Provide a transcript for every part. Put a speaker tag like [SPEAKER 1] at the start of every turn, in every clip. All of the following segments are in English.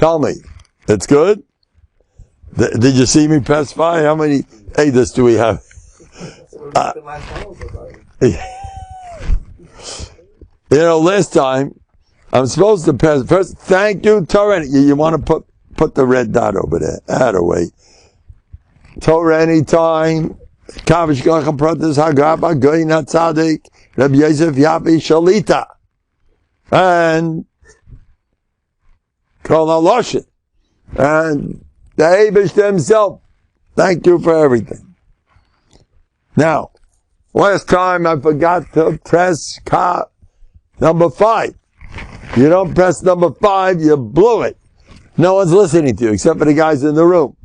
[SPEAKER 1] Tell me, it's good? Did you see me press 5? How many Eidos do we have? Last time, I'm supposed to press, first, thank you, Torah. You want to put the red dot over there. Add away. Torah anytime. Kavish Gacham Pratis Hagaba Goyna Tzadik Rabbi Yosef Yapi Shalita and Kol HaLoshen and the Eibush himself. Thank you for everything. Now, last time I forgot to press number 5. You don't press number 5, you blew it. No one's listening to you except for the guys in the room.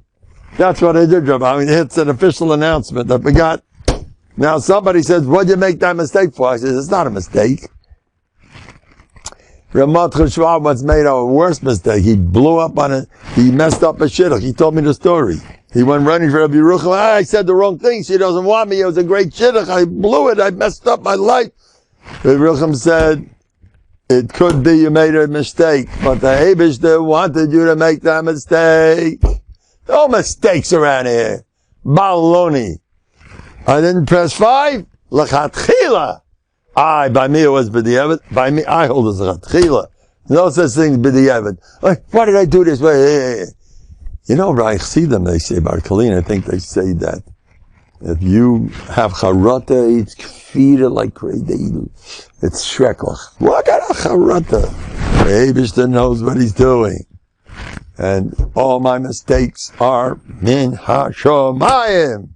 [SPEAKER 1] That's what I did, Rabbi. I mean, it's an official announcement. I forgot. Now somebody says, what'd you make that mistake for? I says, it's not a mistake. Ramat Cheshua once made a worse mistake. He blew up on it. He messed up a shidduch. He told me the story. He went running for Rabbi Yerucham. I said the wrong thing. She doesn't want me. It was a great shidduch. I blew it. I messed up my life. Rabbi Yerucham said, it could be you made a mistake, but the Eibishter wanted you to make that mistake. No mistakes around here. Baloney. I didn't press 5. L'chatchila. By me it was b'di'evet. By me, I hold as l'chatchila. No such thing as b'di'evet. Why did I do this way? I see them, they say, Bar Kalina, I think they say that if you have charata, it's kfira like crazy. It's shreklach. What kind of charata? The Eibishter knows what he's doing. And all my mistakes are min ha-shomayim.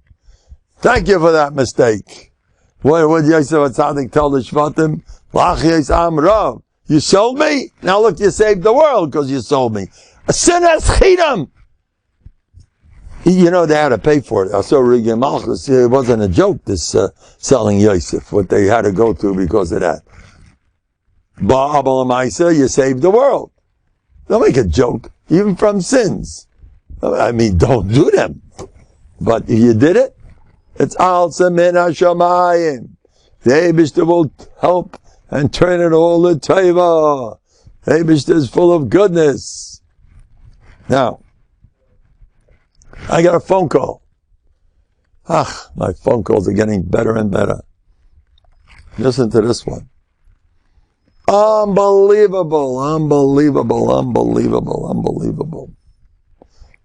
[SPEAKER 1] Thank you for that mistake. What did Yosef HaTzadik tell the Shvatim? Lachiyes amrav. You sold me? Now look, you saved the world because you sold me. Sinas chidam. They had to pay for it. I saw Rigim Malchus. It wasn't a joke, this selling Yosef, what they had to go through because of that. Ba'abal Maisa, you saved the world. Don't make a joke, even from sins. I mean, don't do them. But if you did it, it's also min hashamayim. The Eibishter will help and turn it all to teva. The Eibishter is full of goodness. Now, I got a phone call. My phone calls are getting better and better. Listen to this one. Unbelievable.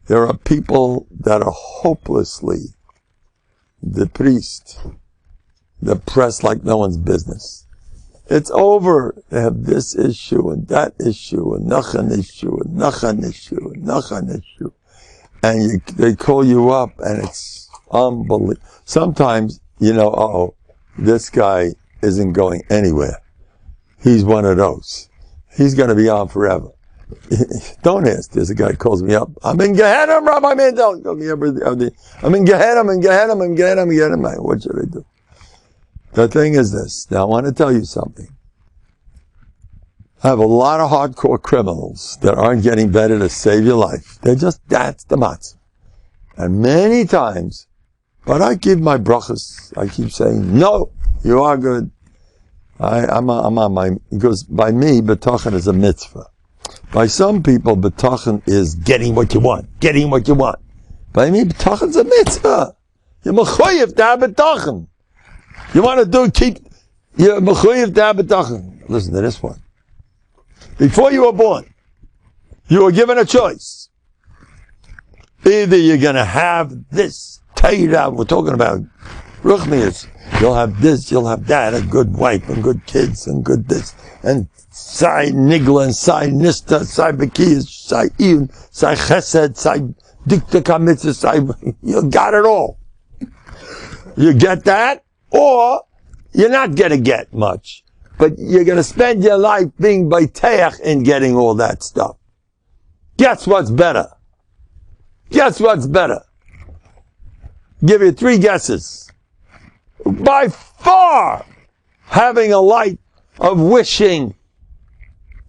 [SPEAKER 1] There are people that are hopelessly depressed like no one's business. It's over. They have this issue and that issue and nachan issue and nachan issue and nachan issue. And they call you up and it's unbelievable. Sometimes, this guy isn't going anywhere. He's one of those. He's going to be on forever. Don't ask. There's a guy who calls me up. I'm in Gehenna, Rabbi Mendel. I'm in Gehenna. What should I do? The thing is this. Now I want to tell you something. I have a lot of hardcore criminals that aren't getting better to save your life. That's the matzah. And many times, but I give my brachas. I keep saying, no, you are good. I'm on my, because by me, bטחון is a mitzvah. By some people, bטחון is getting what you want. By me, bטחון is a mitzvah. You're mechuyev to have bטחון. You want to you're mechuyev to have bטחון. Listen to this one. Before you were born, you were given a choice. Either you're going to have this, Torah, we're talking about ruchnius. You'll have this, you'll have that, a good wife, and good kids, and good this, and Sai Nigla, and Sai Nista, Sai Bekiyas, Sai Iyun, Sai Chesed, Sai Dikta Kamitzah, Sai, you got it all. You get that, or you're not going to get much. But you're going to spend your life being bayteach in getting all that stuff. Guess what's better? Give you 3 guesses. By far, having a life of wishing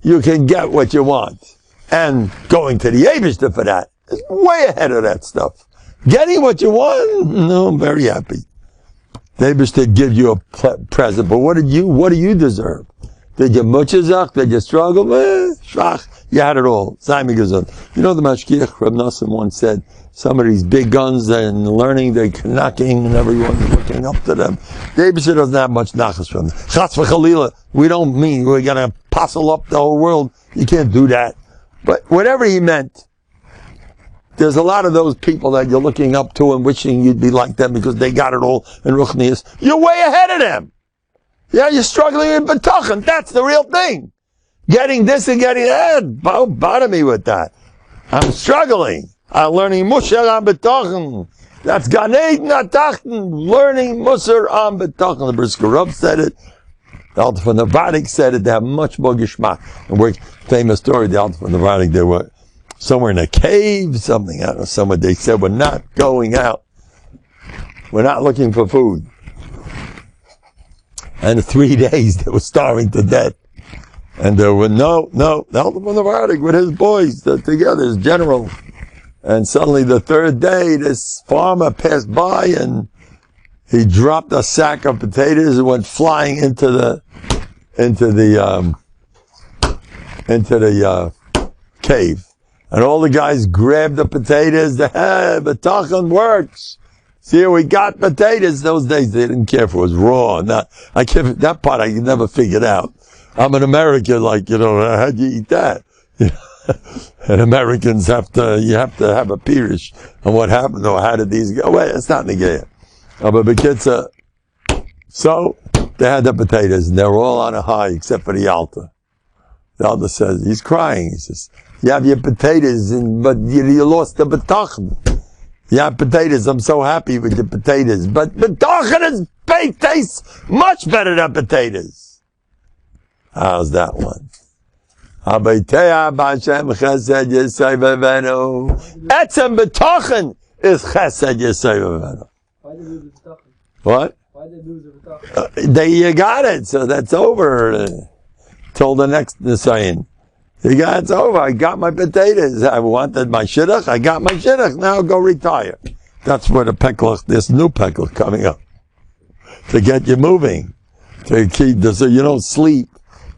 [SPEAKER 1] you can get what you want and going to the Eibishter for that is way ahead of that stuff. Getting what you want? No, I'm very happy. The Eibishter gives you a present, but what do you deserve? Did you mutchazach? Did you struggle? Schwach. You had it all. Sei mir gesund. You know the Mashkiach, Reb Nosson once said, some of these big guns and learning, they're knocking and everyone's looking up to them. The Eibusher doesn't have much nachas from them. Chas v'chalila. We don't mean we're going to puzzle up the whole world. You can't do that. But whatever he meant, there's a lot of those people that you're looking up to and wishing you'd be like them because they got it all in Ruchnius. You're way ahead of them. Yeah, you're struggling in Bטחון. That's the real thing. Getting this and getting that. Don't bother me with that. I'm struggling. I'm learning Mosher on Bטחון. That's Gan Eden Atachten. Learning Musar on Bטחון. The Brisker Rub said it. The Alter from Novanik said it. They have much more Gishmak. And we're famous story. The Alter from Novanik, they were somewhere in a cave, something, I don't know, somewhere they said, we're not going out. We're not looking for food. And 3 days they were starving to death. And there were the Alter from Novanik with his boys together, his general. And suddenly the third day, this farmer passed by and he dropped a sack of potatoes and went flying into the cave. And all the guys grabbed the potatoes. Bטחון works. See, we got potatoes. Those days they didn't care if it was raw or not. That part I never figured out. I'm an American, how'd you eat that? And Americans you have to have a pirish on what happened or how did these go. Wait, it's not negaya. But Bekitza, so they had the potatoes and they were all on a high except for the Alter. The Alter says, he's crying. He says, you have your potatoes, but you lost the Bטחון. You have potatoes. I'm so happy with your potatoes. But Bטחon tastes much better than potatoes. How's that one? Etzem Bטחon is chesed yesay v'veno.
[SPEAKER 2] Why did they lose the Bטחon?
[SPEAKER 1] What?
[SPEAKER 2] Why did they lose the Bטחon?
[SPEAKER 1] You got it. So that's over. Till the next Nisayin. It's over. I got my potatoes. I wanted my shidduch. I got my shidduch. Now I'll go retire. That's where the peklach, this new peklach coming up. To get you moving. To keep, so you don't sleep.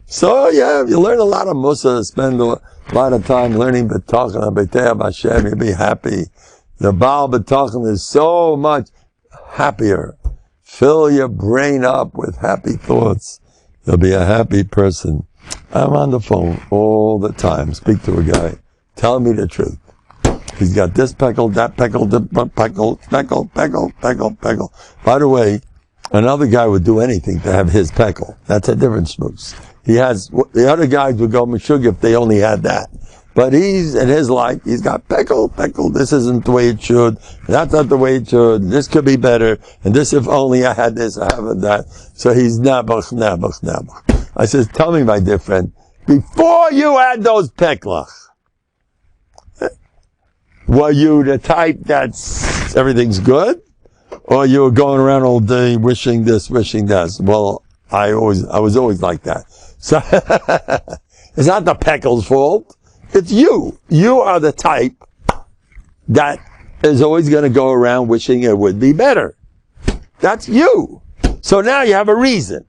[SPEAKER 1] So yeah, you learn a lot of Musa, spend a lot of time learning Bטחון, B'tei Hashem, you'll be happy. The Baal Bטחon is so much happier. Fill your brain up with happy thoughts. You'll be a happy person. I'm on the phone all the time. Speak to a guy. Tell me the truth. He's got this peckle, that peckle, peckle. By the way, another guy would do anything to have his peckle. That's a different schmooze. The other guys would go meshug if they only had that. But he's, in his life, he's got peckle, this isn't the way it should, that's not the way it should, this could be better, and this if only I had this, I haven't that. So he's nabach. I says, tell me, my dear friend, before you had those pecklach, were you the type that's, everything's good? Or you were going around all day wishing this, wishing that? Well, I was always like that. So, it's not the peckle's fault. It's you. You are the type that is always going to go around wishing it would be better. That's you. So now you have a reason.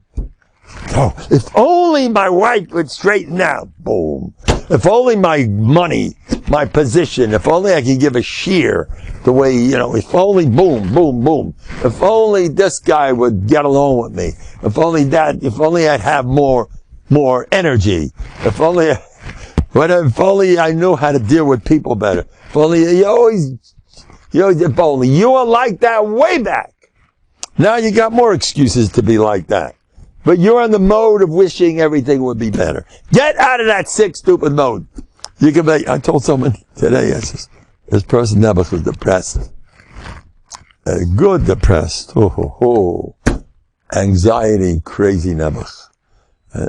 [SPEAKER 1] Oh, if only my wife would straighten out. Boom. If only my money, my position, if only I could give a shear the way, if only boom. If only this guy would get along with me. If only I'd have more energy. If only I knew how to deal with people better. If only if only you were like that way back. Now you got more excuses to be like that. But you're in the mode of wishing everything would be better. Get out of that sick, stupid mode. I told someone today, I says, this person never was depressed. Good depressed. Anxiety, crazy nebuch.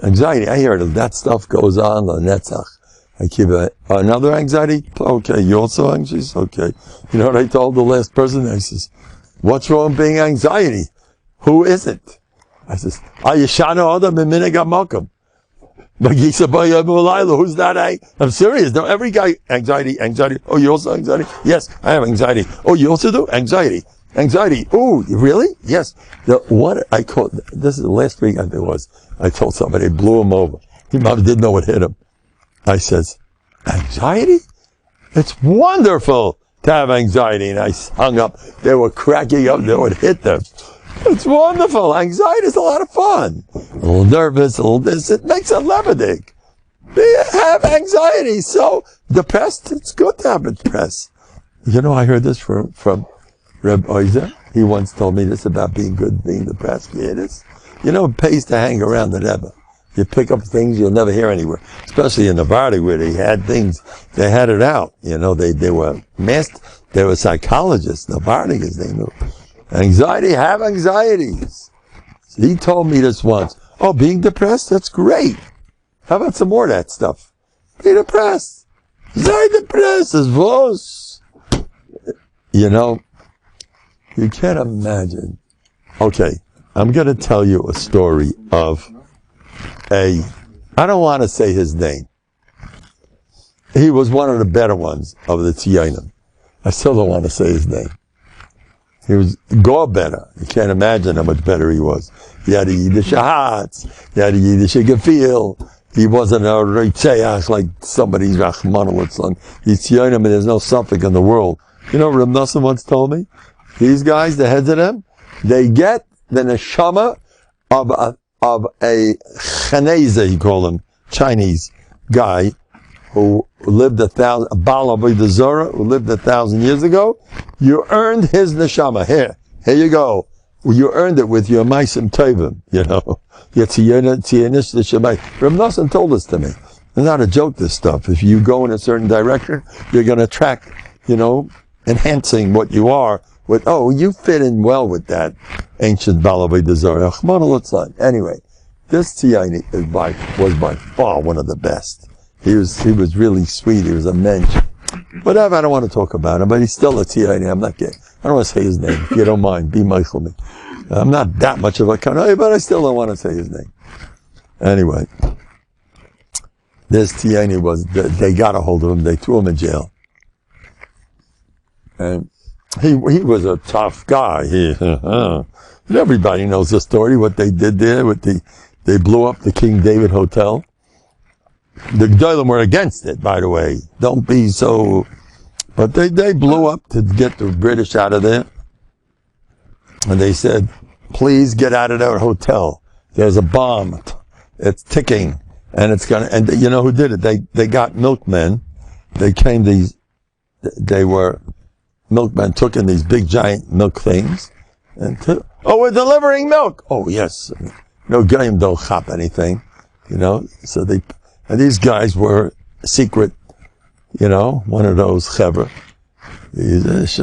[SPEAKER 1] Anxiety, I hear that stuff goes on, the netzach. I keep another anxiety? Okay, you also anxious? Okay. You know what I told the last person? I says, what's wrong with being anxiety? Who isn't? I says, Ayashana Adam and Minega Malcolm. Who's that? I'm serious. No, every guy, anxiety. Oh, you also anxiety? Yes, I have anxiety. Oh, you also do? Anxiety. Anxiety. Ooh, really? Yes. This is last week, I think it was. I told somebody, blew him over. He probably didn't know what hit him. I says, anxiety? It's wonderful to have anxiety. And I hung up. They were cracking up. They would hit them. It's wonderful. Anxiety is a lot of fun. A little nervous, a little this. It makes a lebedik. Have anxiety. So depressed, it's good to have it depressed. You know, I heard this from Reb Oizer. He once told me this about being good, being depressed. Yeah, it is. You know, it pays to hang around the Rebbe. You pick up things you'll never hear anywhere. Especially in Novandig, where they had things, they had it out. You know, they were they were psychologists, Novandig, as they knew. Anxiety, have anxieties. He told me this once. Oh, being depressed, that's great. How about some more of that stuff? Be depressed. Sei depressed, as was. You know, you can't imagine. Okay, I'm going to tell you a story of I don't want to say his name. He was one of the better ones of the Tzionim. I still don't want to say his name. He was go better. You can't imagine how much better he was. He had a Yiddish Hatz. He had a Yiddish Gefühl. He wasn't a Reitzeach like somebody's Rachmanowitz. He's Tzionim and there's no suffix in the world. You know, Reb Nosson once told me, these guys, the heads of them, they get the neshama of a Chinese, you call him, Chinese guy, who lived a Baal Avodah Zarah, who lived 1,000 years ago. You earned his neshama. Here you go. You earned it with your maisim tovim, you know. Your tziyonish l'shamayim. Reb Nosson told this to me. It's not a joke, this stuff. If you go in a certain direction, you're going to attract, you know, enhancing what you are with, oh, you fit in well with that ancient Baal Avodah Zarah. Anyway, this tziyoni was by far one of the best. He was really sweet. He was a mensch. Whatever, I don't want to talk about him, but he's still a tziyoni. I'm not getting, I don't want to say his name. If you don't mind, be mindful of me. I'm not that much of a kanoi, but I still don't want to say his name. Anyway, this tziyoni they got a hold of him. They threw him in jail. And he was a tough guy. Everybody knows the story, what they did there they blew up the King David Hotel. The Gilo were against it, by the way. Don't be so, but they blew up to get the British out of there. And they said, please get out of that hotel. There's a bomb. It's ticking. And and you know who did it? They got milkmen. Milkmen took in these big giant milk things. And we're delivering milk. Oh, yes. No game don't chop anything. You know, so and these guys were secret, you know, one of those chevra. These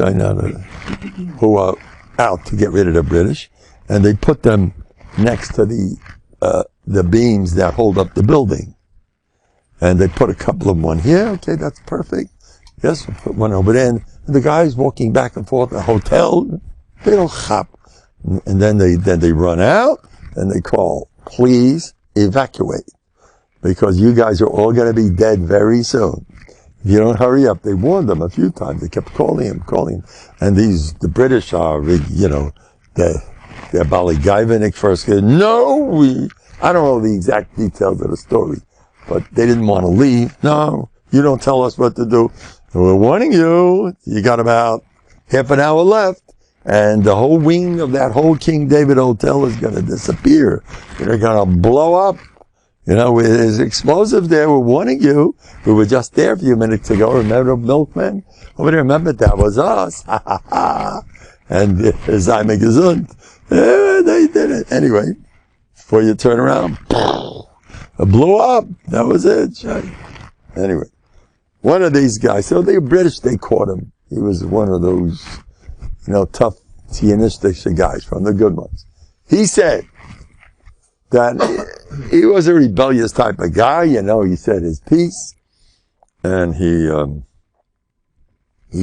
[SPEAKER 1] who are out to get rid of the British. And they put them next to the beams that hold up the building. And they put a couple of them one here. Okay, that's perfect. Yes, we'll put one over there. And the guys walking back and forth in the hotel, they don't chop. And then they run out and they call, please evacuate. Because you guys are all going to be dead very soon. If you don't hurry up, they warned them a few times. They kept calling him. And the British are, you know, they're Ballygivanik first. No, I don't know the exact details of the story, but they didn't want to leave. No, you don't tell us what to do. We're warning you. You got about half an hour left. And the whole wing of that whole King David Hotel is going to disappear. They're going to blow up. You know, there's explosive there. We're warning you. We were just there a few minutes ago. Remember milkman? Over there, remember that was us. Ha ha ha. And sei mir gesund. They did it. Anyway, before you turn around, it blew up. That was it. Anyway, one of these guys, so they were British, they caught him. He was one of those, you know, tough Zionistic guys from the good ones. He said that he was a rebellious type of guy, you know, he said his piece, and he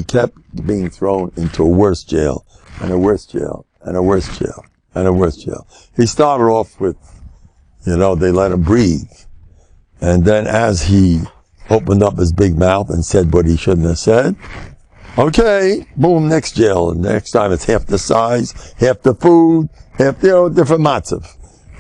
[SPEAKER 1] kept being thrown into a worse jail, and a worse jail, and a worse jail, and a worse jail. He started off with, you know, they let him breathe. And then as he opened up his big mouth and said what he shouldn't have said, Okay, boom, next jail. And next time it's half the size, half the food, half, different matzav.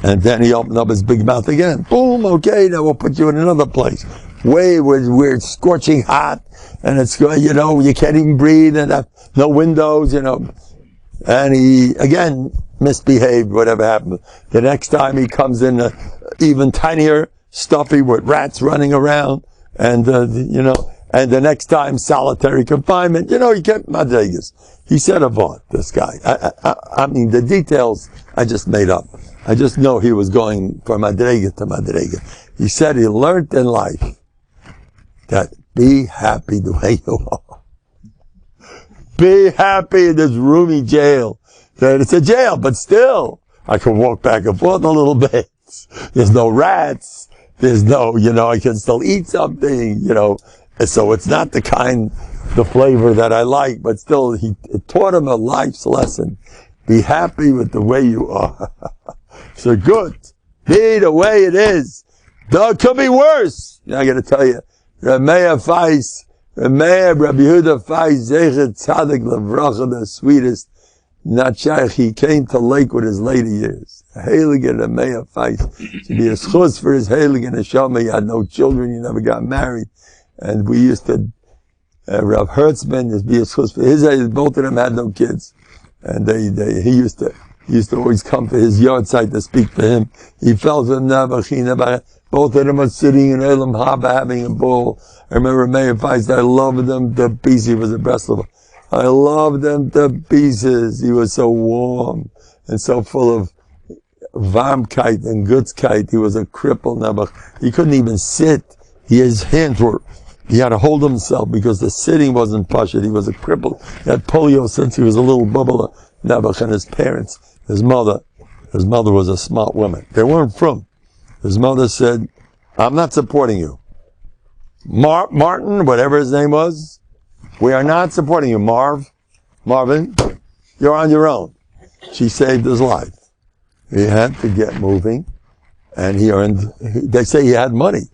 [SPEAKER 1] And then he opened up his big mouth again. Boom, okay, now we'll put you in another place. Where it's scorching hot, and it's, you can't even breathe, and no windows, And he, again, misbehaved, whatever happened. The next time he comes in even tinier, stuffy, with rats running around, and, and the next time, solitary confinement. He kept madrigas. He said about this guy. I mean, the details I just made up. I just know he was going from madriga to madriga. He said he learned in life that be happy the way you are. Be happy in this roomy jail. That it's a jail, but still, I can walk back and forth a little bit. There's no rats. There's no, I can still eat something, So it's not the flavor that I like, but still, it taught him a life's lesson. Be happy with the way you are. So good. Be the way it is. Though it could be worse. I gotta tell you, Rabbi Yehuda Fais, Zechet Tzadik Levracha, the sweetest, not shaykh, he came to Lakewood his later years. Heiligen Rabbi Fais, to be a schus for his Heiligen Neshama. He had no children, he never got married. And we used to, Rav Hertzman, used to be a schus for his age, both of them had no kids. And he used to always come for his yard site to speak for him. He felt for never, both of them were sitting in Elam Haba having a ball. I remember Meir Feist, I loved them to pieces. He was a Breslover. I loved them to pieces. He was so warm and so full of Warmkeit and Gutzkeit. He was a cripple. He couldn't even sit. His hands he had to hold himself because the sitting wasn't pashut. He was a cripple. He had polio since he was a little bubbler. Nebuch, and his parents, his mother was a smart woman. They weren't from. His mother said, I'm not supporting you. Martin, whatever his name was, we are not supporting you. Marvin, you're on your own. She saved his life. He had to get moving, and they say he had money.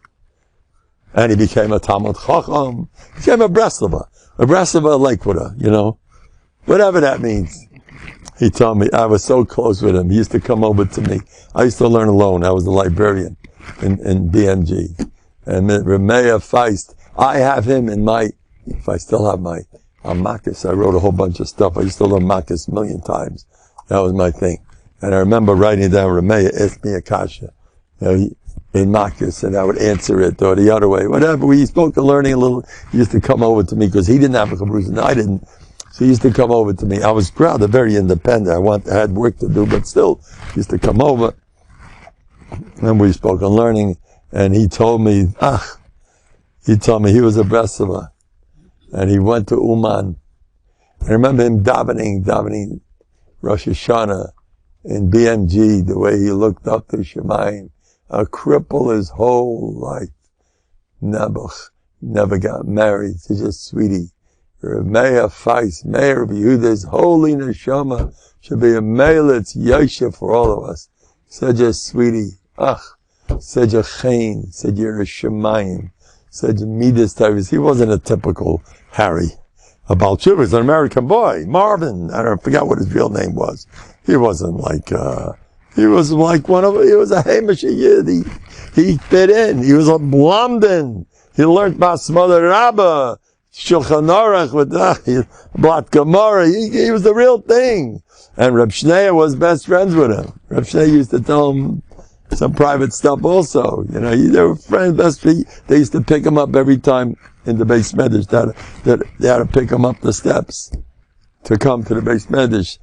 [SPEAKER 1] And he became a Talmud Chacham, became a Breslover Lakewooder, whatever that means. He told me, I was so close with him. He used to come over to me. I used to learn alone. I was the librarian in BMG. And Ramea Feist, I have him if I still have my Makis, I wrote a whole bunch of stuff. I used to learn Makis 1,000,000 times. That was my thing. And I remember writing down, Ramea asked me a kasha, in Makis, and I would answer it, or the other way, whatever. We spoke to learning a little. He used to come over to me, because he didn't have a Chabruza, and I didn't. So he used to come over to me. I was proud, very independent. I had work to do, but still, he used to come over. And we spoke on learning, and he told me he was a Breslover. And he went to Uman. I remember him davening Rosh Hashanah in BMG, the way he looked up to Shemayim. A cripple his whole life. Never got married. He's just sweetie. Meir Feist, Meir Yehuda's holy neshama should be a Melitz Yosha for all of us. Such a sweetie. Such a chain. Such a Shemayim. Such a Midas Tavis. He wasn't a typical Harry. A Balchuva was an American boy. Marvin. I forgot what his real name was. He wasn't like, he was a Hamish Yid. He fit in. He was a Blomden. He learned Bas Mother Rabbah. Shulchan Aruch with Blat Gemara. He was the real thing. And Reb Shneur was best friends with him. Reb Shneur used to tell him some private stuff also. They were friends, best friends. They used to pick him up every time in the Beis Medrash. They had to pick him up the steps to come to the Beis Medrash.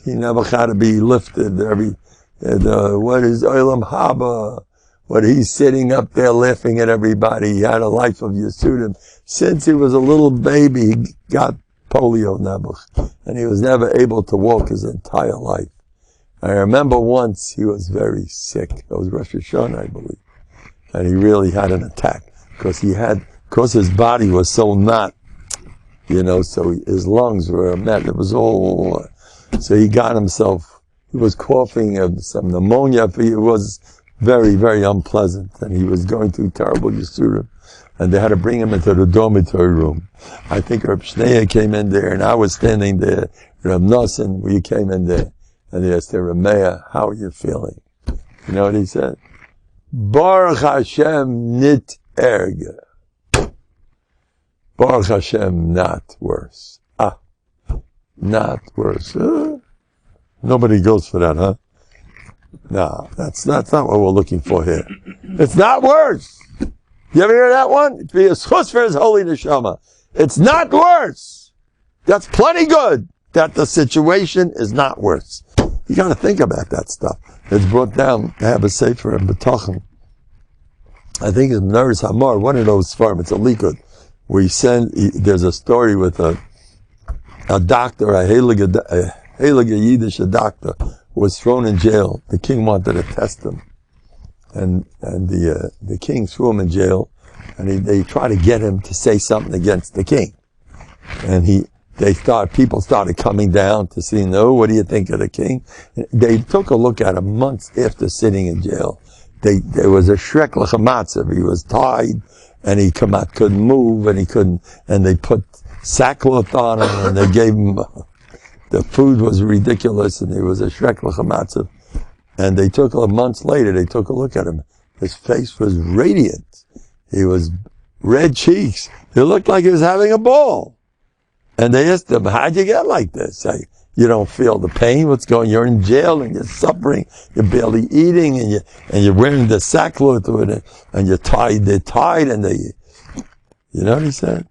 [SPEAKER 1] He never had to be lifted. What is Olam Haba? What he's sitting up there laughing at everybody. He had a life of Yisudim. Since he was a little baby, he got polio, Nebuch, and he was never able to walk his entire life. I remember once he was very sick. It was Rosh Hashanah, I believe. And he really had an attack because his body was so not, so his lungs were a mess. It was all, so he got himself, he was coughing of some pneumonia. It was very, very unpleasant, and he was going through terrible Yisurim. and they had to bring him into the dormitory room. I think Reb Shnei came in there, and I was standing there. Reb Nosson, we came in there, and he asked Reb Meir, how are you feeling? You know what he said? Baruch Hashem nit erger. Baruch Hashem, not worse. Not worse. Nobody goes for that, huh? No, that's not what we're looking for here. It's not worse. You ever hear that one? It's be a schus for his holy neshama. It's not worse. That's plenty good that the situation is not worse. You got to think about that stuff. It's brought down. I have a sefer in Bטחון. I think it's Neres Hamar, one of those farms. It's a Malikud. There's a story with a doctor, a heilige Yiddish doctor, who was thrown in jail. The king wanted to test him. And the king threw him in jail, and they tried to get him to say something against the king. And people started coming down to see, what do you think of the king? They took a look at him months after sitting in jail. There was a shrek l'chamatzev. He was tied, and he couldn't move, and they put sackcloth on him, and they gave him, the food was ridiculous, and there was a shrek l'chamatzev. And months later, they took a look at him. His face was radiant. He was red cheeks. He looked like he was having a ball. And they asked him, how'd you get like this? You don't feel the pain? What's going on? You're in jail and you're suffering. You're barely eating and you're wearing the sackcloth with it, and they're tied and you know what he said?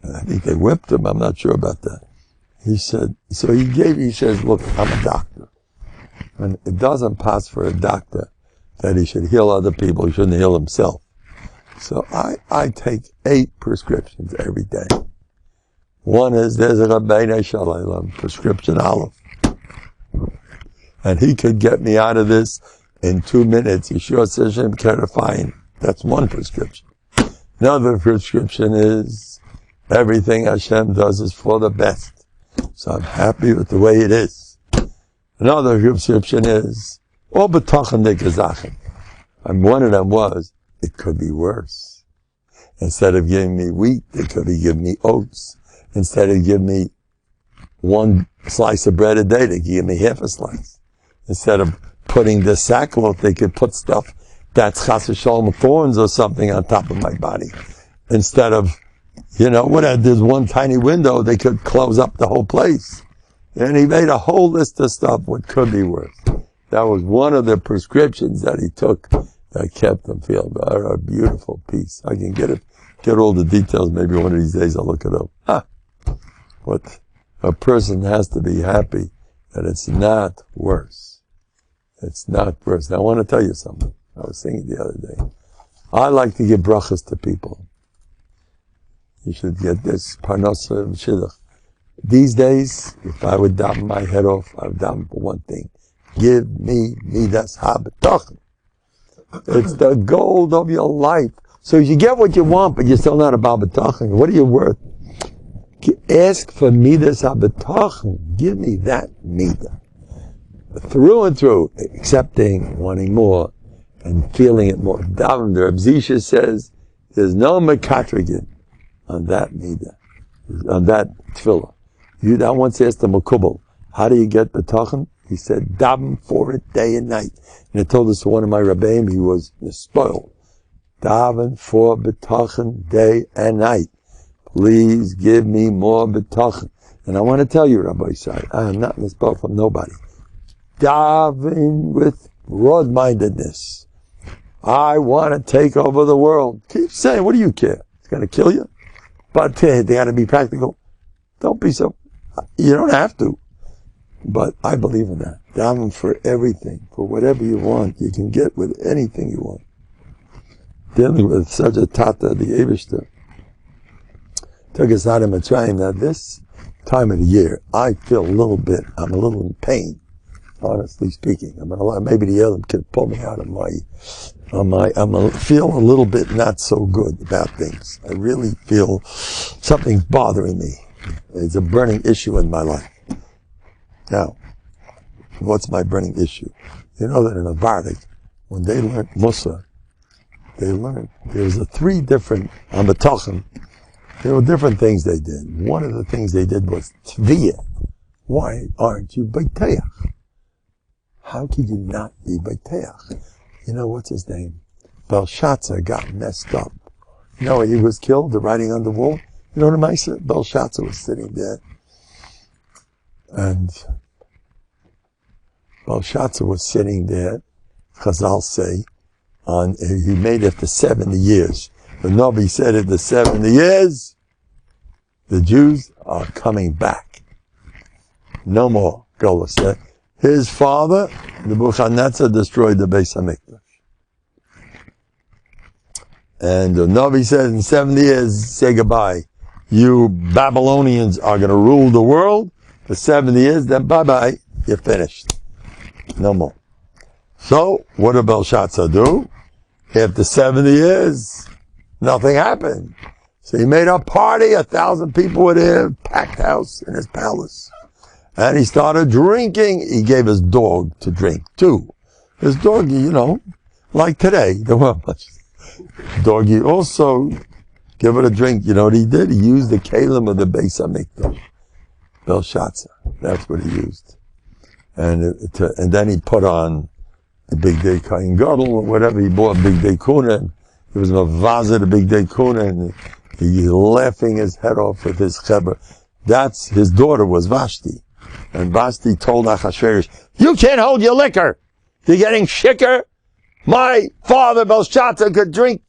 [SPEAKER 1] I think they whipped him. I'm not sure about that. He said, he says, look, I'm a doctor. And it doesn't pass for a doctor that he should heal other people. He shouldn't heal himself. So I take 8 prescriptions every day. One is, there's a Rabbeinu Shalom, prescription Aleph. And he could get me out of this in 2 minutes. Yeshua says, clarifying. That's one prescription. Another prescription is, everything Hashem does is for the best. So I'm happy with the way it is. Another prescription is, all bטחון nekazachem. And one of them was, it could be worse. Instead of giving me wheat, they could be giving me oats. Instead of giving me 1 slice of bread a day, they could give me half a slice. Instead of putting the sackcloth, they could put stuff that's chas v'shalom thorns or something on top of my body. Instead of, there's one tiny window, they could close up the whole place. And he made a whole list of stuff what could be worse. That was one of the prescriptions that he took that kept him feeling better. A beautiful piece. I can get all the details. Maybe one of these days I'll look it up. What a person has to be happy that it's not worse. It's not worse. Now I want to tell you something. I was thinking the other day. I like to give brachas to people. You should get this parnasa and shidduch. These days, if I would daven my head off, I would daven for one thing. Give me midas habetachon. It's the gold of your life. So you get what you want, but you're still not about bטחון. What are you worth? Ask for midas habetachon. Give me that midah. Through and through, accepting, wanting more, and feeling it more. Daven, the Reb Zisha says, there's no mekatrigin on that midah, on that tefillah. Yehуда once asked the Makubal, how do you get bטחון? He said, daven for it day and night. And I told this to one of my Rabbim, he was spoiled. Daven for bטחון day and night. Please give me more bטחון. And I want to tell you, Rabbi Isai, I am not misspelled from nobody. Daven with broad-mindedness. I want to take over the world. Keep saying, what do you care? It's going to kill you? But they got to be practical. Don't be so, you don't have to. But I believe in that. Daven for everything, for whatever you want. You can get with anything you want. Dealing with such a tata, the Eibishter, took us out of Mitzrayim. Now this time of the year, I feel I'm a little in pain, honestly speaking. Maybe the Elam can pull me out of feel a little bit not so good about things. I really feel something's bothering me. It's a burning issue in my life. Now, what's my burning issue? You know that in Novhardok, when they learned Musa, they learned. There was 3 different, on Bטחון, there were different things they did. One of the things they did was tviyah. Why aren't you beiteach? How could you not be beiteach? You know, what's his name? Belshazzar got messed up. You know, he was killed, the writing on the wall. You know what I said? Belshazzar was sitting there. And Belshazzar was sitting there, Chazal say, he made it for 70 years. The Navi said at the 70 years, the Jews are coming back. No more, Gilo said. His father, the Nebuchadnezzar, destroyed the Beis HaMikdash. And the Navi said in 70 years, say goodbye. You Babylonians are going to rule the world for 70 years, then bye-bye, you're finished. No more. So, what did Belshazzar do? After 70 years, nothing happened. So he made a party, 1,000 people were there, packed house in his palace. And he started drinking. He gave his dog to drink, too. His doggy, you know, like today, there weren't much. Doggy also give it a drink. You know what he did? He used the kalim of the Beis HaMikdash. Belshazzar. That's what he used. And then he put on the big day kain gadol or whatever. He bought big day kuna. He was mavaza the big day kuna, and he laughing his head off with his cheber. That's his daughter was Vashti, and Vashti told Achashverosh, "You can't hold your liquor. You're getting shicker. My father Belshazzar could drink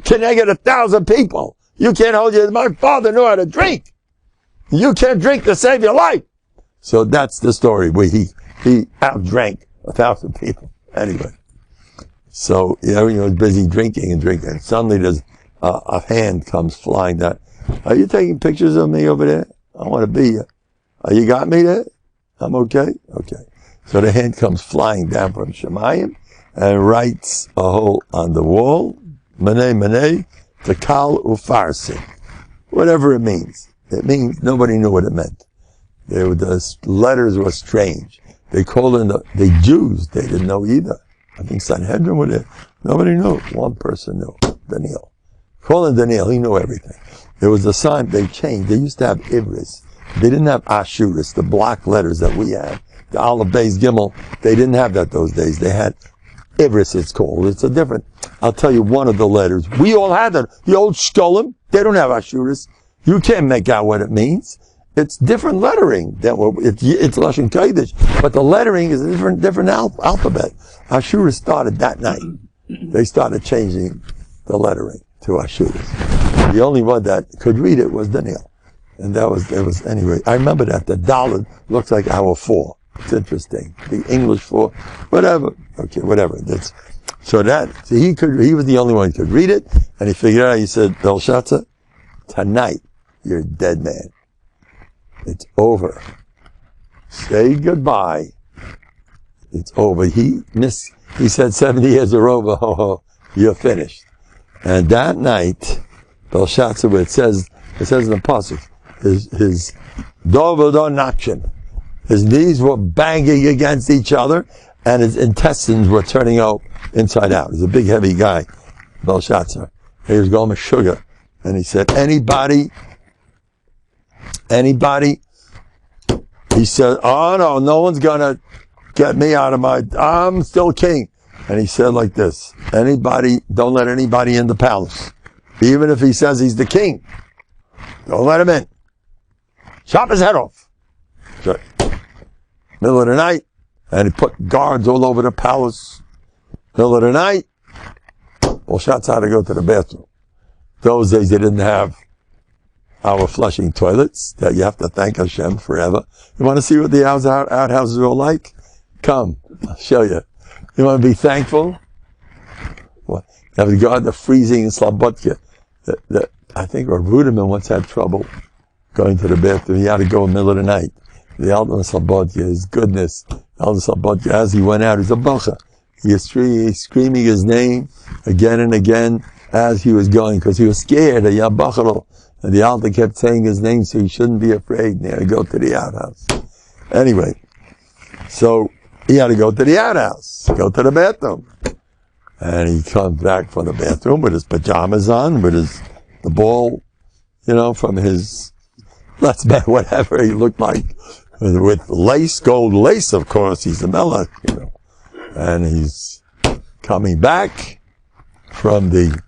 [SPEAKER 1] connected 1,000 people. You can't hold your. My father knew how to drink. You can't drink to save your life." So that's the story where he outdrank 1,000 people. Anyway, so he was busy drinking and drinking. And suddenly there's a hand comes flying down. Are you taking pictures of me over there? I want to be you. You got me there? I'm okay? Okay. So the hand comes flying down from Shemayim and writes a hole on the wall. Menei, Tekal Ufarsi. Whatever it means. It means nobody knew what it meant. The letters were strange. They called in the Jews. They didn't know either. I think Sanhedrin were there. Nobody knew. One person knew. Daniel. Calling Daniel, he knew everything. There was a sign they changed. They used to have Ivris. They didn't have Ashuris, the block letters that we have. The Aleph, Beis, Gimel. They didn't have that those days. They had Ivris, it's called. It's a different. I'll tell you one of the letters. We all had that. The old Shkolim, they don't have Ashuris. You can't make out what it means. It's different lettering than it's Lashon Kodesh, but the lettering is a different alphabet. Ashuris started that night. They started changing the lettering to Ashuris. The only one that could read it was Daniel, and it was anyway. I remember that the Dalet looks like our 4. It's interesting. The English 4, whatever. Okay, whatever. So he was the only one who could read it, and he figured out. He said, Belshazzar, tonight you're a dead man. It's over. Say goodbye. It's over. He said 70 years are over. Oh, you're finished. And that night, Belshazzar, it says in the pasuk, his dovodon nakshin. His knees were banging against each other, and his intestines were turning out inside out. He's a big, heavy guy, Belshazzar. He was going with sugar, and he said, anybody, he said, oh no one's gonna get me out of I'm still king. And he said like this, don't let anybody in the palace. Even if he says he's the king, don't let him in. Chop his head off. So, middle of the night, and he put guards all over the palace. Middle of the night, Belshazzar had to go to the bathroom. Those days they didn't have our flushing toilets that you have to thank Hashem forever. You want to see what the outhouses are like? Come, I'll show you. You want to be thankful? Well, you have to guard the freezing in Slobodka. I think Rudiman once had trouble going to the bathroom. He had to go in the middle of the night. The Alden Slobodka, his goodness, Alden Slobodka, as he went out, he's a bocha. He was screaming his name again and again as he was going, because he was scared of Yabacharo. And the Alden kept saying his name, so he shouldn't be afraid. And he had to go to the outhouse. Anyway, so he had to go to the outhouse, go to the bathroom. And he comes back from the bathroom with his pajamas on, with the ball, from his, whatever he looked like, with gold lace, of course. He's the melech, And he's coming back from the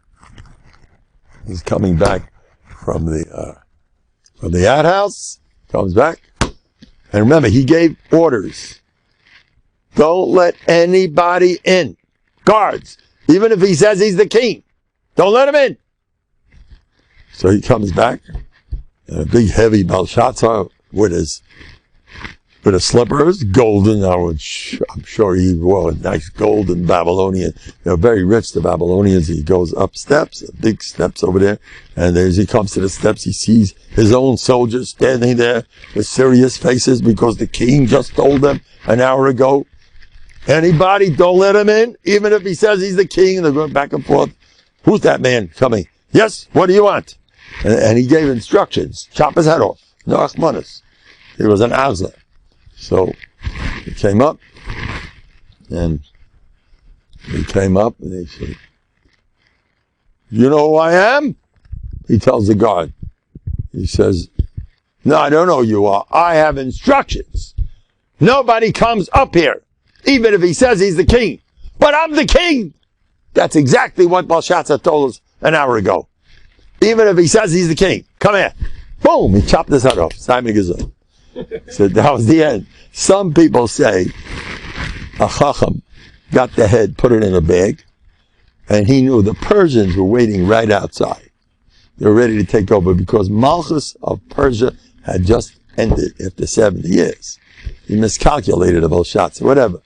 [SPEAKER 1] outhouse, comes back. And remember, he gave orders. Don't let anybody in. Guards. Even if he says he's the king. Don't let him in. So he comes back. And a big heavy Belshazzar with his slippers, golden. I'm sure he wore a nice golden Babylonian. They're very rich, the Babylonians. He goes up steps, big steps over there. And as he comes to the steps, he sees his own soldiers standing there with serious faces because the king just told them an hour ago, anybody, don't let him in, even if he says he's the king. And they're going back and forth. Who's that man coming? Yes, what do you want? And he gave instructions. Chop his head off. No achmanis. He was an azla. So he came up and he said, you know who I am? He tells the guard. He says, no, I don't know who you are. I have instructions. Nobody comes up here, even if he says he's the king. But I'm the king. That's exactly what Belshazzar told us an hour ago. Even if he says he's the king. Come here. Boom. He chopped his head off. Simon Gazoo. So that was the end. Some people say a chacham got the head, put it in a bag, and he knew the Persians were waiting right outside. They were ready to take over because Malchus of Persia had just ended after 70 years. He miscalculated about shots or whatever.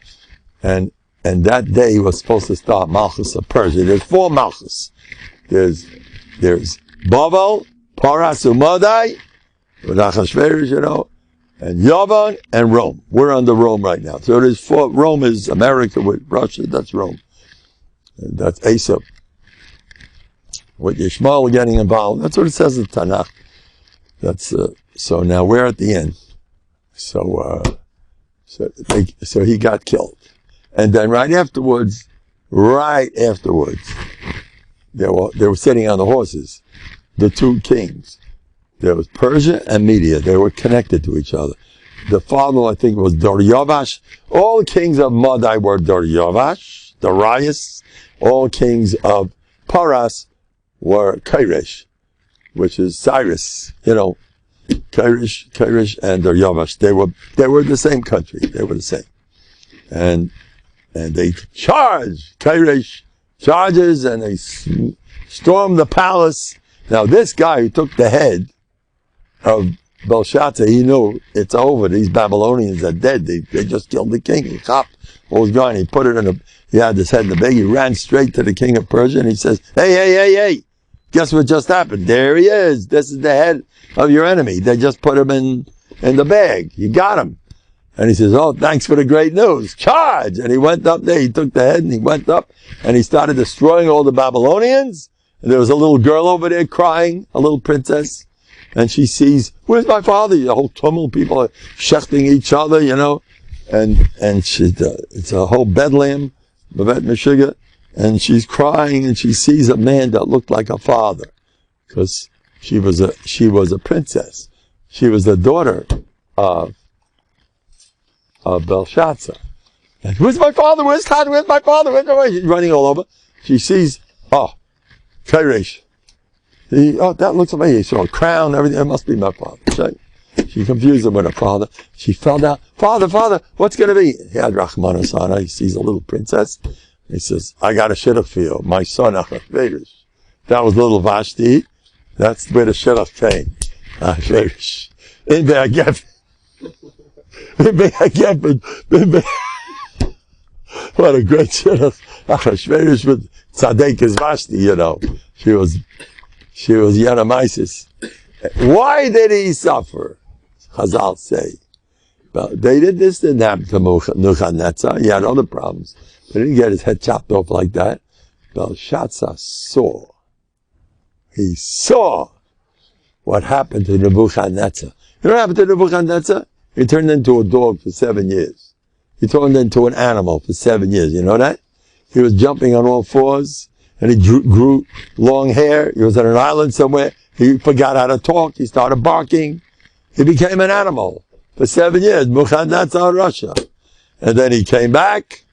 [SPEAKER 1] And that day he was supposed to start Malchus of Persia. There's 4 Malchus. There's Bavel, Paras, Umadai, with Achashverosh, and Yavan, and Rome. We're under Rome right now. So there's 4. Rome is America with Russia. That's Rome. And that's Asa. With Yishmael getting involved. That's what it says in Tanakh. So now we're at the end. So he got killed. And then right afterwards, they were sitting on the horses. The 2 kings. There was Persia and Media. They were connected to each other. The father, I think, was Dariavash. All kings of Madai were Dariavash, Darius. All kings of Paras were Kairesh, which is Cyrus. Kairesh and Dariavash. They were the same country. They were the same. And they charged. Kairesh charges and they stormed the palace. Now this guy who took the head of Belshazzar, he knew it's over. These Babylonians are dead. They just killed the king. He chopped what was going. He put it he had his head in the bag. He ran straight to the king of Persia and he says, hey, guess what just happened? There he is. This is the head of your enemy. They just put him in the bag. You got him. And he says, oh, thanks for the great news. Charge! And he went up there. He took the head and he went up and he started destroying all the Babylonians. And there was a little girl over there crying, a little princess. And she sees, where's my father? The whole tumult, people are shechting each other, And it's a whole Bedlam, Bevet Meshiga. And she's crying and she sees a man that looked like a father. Because she was a princess. She was the daughter of Belshazzar. And where's my father? Where's Todd? Where's my father? She's running all over. She sees, Kairesh. That looks like me. He saw a crown, everything. It must be my father. She confused him with her father. She fell down. Father, what's going to be? He had Rachmanos on her. He sees a little princess. He says, I got a shidduch for you. My son, Achashverosh. That was little Vashti. That's where the shidduch came. Achashverosh. In Be'agef. What a great shidduch. Achashverosh with Tzaddik is Vashti, She was Yanamaisis. Why did he suffer? Chazal say. But this didn't happen to Nebuchadnezzar. He had other problems. But he didn't get his head chopped off like that. Belshazzar saw. He saw what happened to Nebuchadnezzar. You know what happened to Nebuchadnezzar? He turned into a dog for 7 years. He turned into an animal for 7 years. You know that? He was jumping on all fours, and he grew long hair. He was on an island somewhere. He forgot how to talk. He started barking. He became an animal for 7 years. Nebuchadnezzar, Russia. And then he came back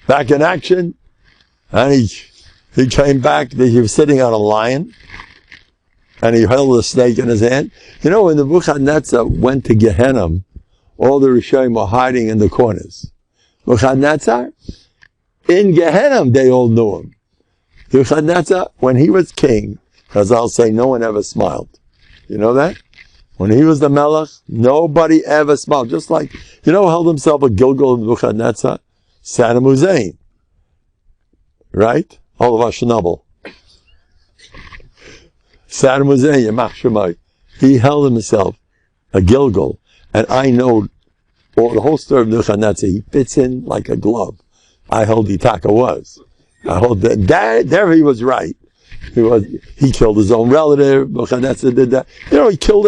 [SPEAKER 1] in action, and he came back. He was sitting on a lion, and he held a snake in his hand. You know, when Nebuchadnezzar went to Gehenna, all the Rishonim were hiding in the corners. Nebuchadnezzar, in Gehenna, they all knew him. Nebuchadnezzar, when he was king, as I'll say, no one ever smiled. You know that? When he was the Melech, nobody ever smiled. Just like, you know, held himself a Gilgal of Nebuchadnezzar? Saddam Hussein. Right? All of Chernobyl. Saddam Hussein, Yamach Shemai. He held himself a Gilgal. And I know the whole story of Nebuchadnezzar, he fits in like a glove. I hold Itaka was. I hold that there he was right. He killed his own relative. Nebuchadnezzar did that. You know, he killed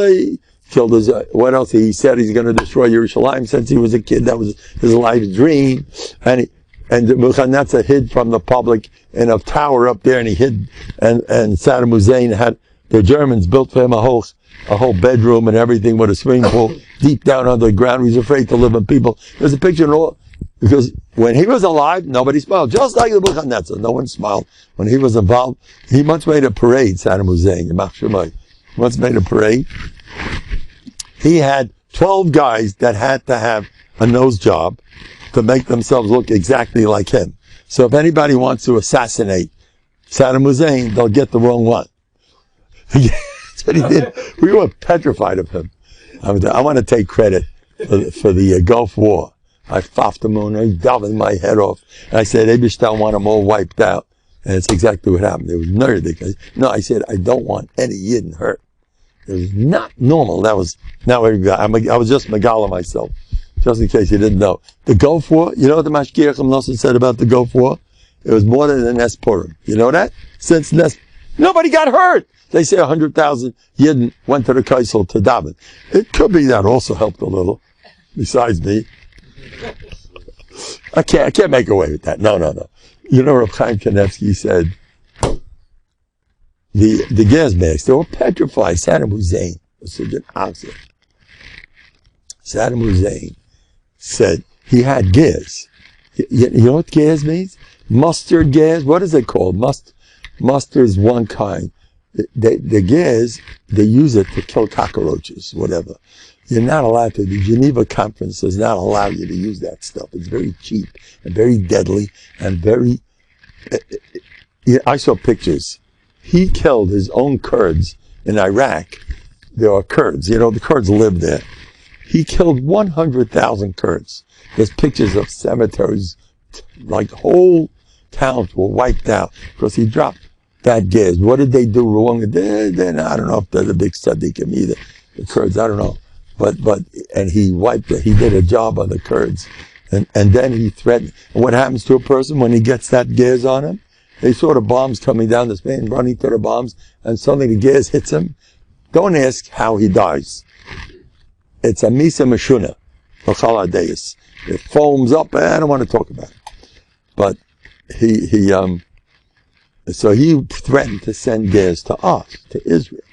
[SPEAKER 1] his, what else? He said he's going to destroy Yerushalayim since he was a kid. That was his life's dream. And Nebuchadnezzar hid from the public in a tower up there, and he hid, and Saddam Hussein had, the Germans built for him a whole bedroom and everything with a swimming pool deep down under the ground. He was afraid to live with people. There's a picture in all, because when he was alive, nobody smiled. Just like the Nebuchadnezzar, no one smiled. When he was involved, he once made a parade, Saddam Hussein, once made a parade. He had 12 guys that had to have a nose job to make themselves look exactly like him. So if anybody wants to assassinate Saddam Hussein, they'll get the wrong one. That's what he did. We were petrified of him. I want to take credit for the Gulf War. I foffed him on, I doubled my head off. And I said, I want them all wiped out. And it's exactly what happened. It was nerdy. No, I said, I don't want any Yidden hurt. It was not normal. I was just Megala myself. Just in case you didn't know. The Gulf War, you know what the Mashgiach Nosson said about the Gulf War? It was more than the Nes Purim. You know that? Since Nes, nobody got hurt. They say 100,000 Yidden went to the Kaisel to daven. It could be that also helped a little, besides me. I can't make away with that. No. You know, Reb Chaim Kanevsky said, the Gazmax, they were petrified. Saddam Hussein was such an oxen. Saddam Hussein said he had gas. You know what gas means? Mustard gas. What is it called? Mustard is one kind. The gas, they use it to kill cockroaches, whatever. You're not allowed to. The Geneva Conference does not allow you to use that stuff. It's very cheap and very deadly and very... I saw pictures. He killed his own Kurds in Iraq. There are Kurds. You know, the Kurds live there. He killed 100,000 Kurds. There's pictures of cemeteries, like whole towns were wiped out because he dropped that gas. What did they do wrong? I don't know if they're the big tzaddikim either. The Kurds, I don't know. And he wiped it. He did a job on the Kurds. And then he threatened. And what happens to a person when he gets that gas on him? They saw the bombs coming down the Spain, running to the bombs, and suddenly the gas hits him. Don't ask how he dies. It's a misa meshuna, deis. It foams up. I don't want to talk about it. But so he threatened to send gas to us, to Israel.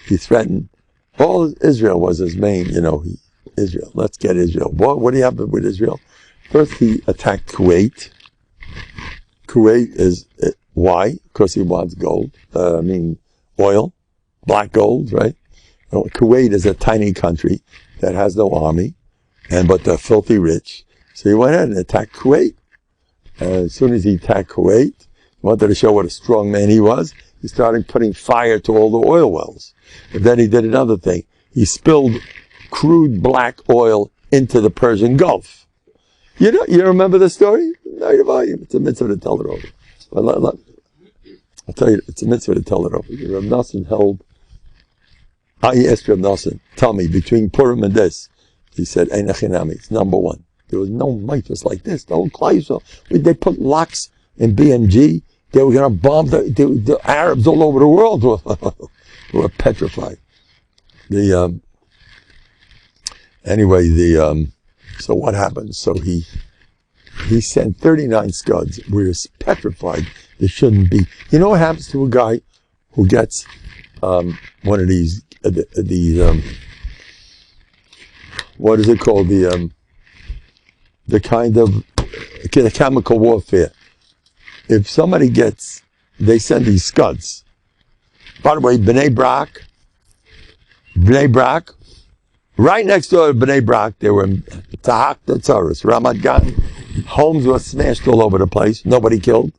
[SPEAKER 1] He threatened. All Israel was his main, Israel. Let's get Israel. What do you have with Israel? First, he attacked Kuwait. Kuwait is, why? Because he wants gold. Oil. Black gold, right? Kuwait is a tiny country that has no army, but they're filthy rich. So he went ahead and attacked Kuwait. As soon as he attacked Kuwait, he wanted to show what a strong man he was. He started putting fire to all the oil wells. But then he did another thing. He spilled crude black oil into the Persian Gulf. You remember the story? No, it's a mitzvah to tell it over. But I'll tell you, it's a mitzvah to tell it over. Reb Nosson held, I asked Reb Nosson, tell me, between Purim and this, he said, Ein Achinami, it's number one. There was no mitzvahs like this. The whole Klal, they put locks in BMG. They were going to bomb the Arabs all over the world. Were petrified. So what happened? So he he sent 39 scuds. We're petrified. There shouldn't be. You know what happens to a guy who gets one of these what is it called? The kind of chemical warfare. If somebody gets, they send these scuds. By the way, Bnei Brak, right next door to Bnei Brak, they were in Tahak Tzaris, Ramat Gan. Homes were smashed all over the place. Nobody killed.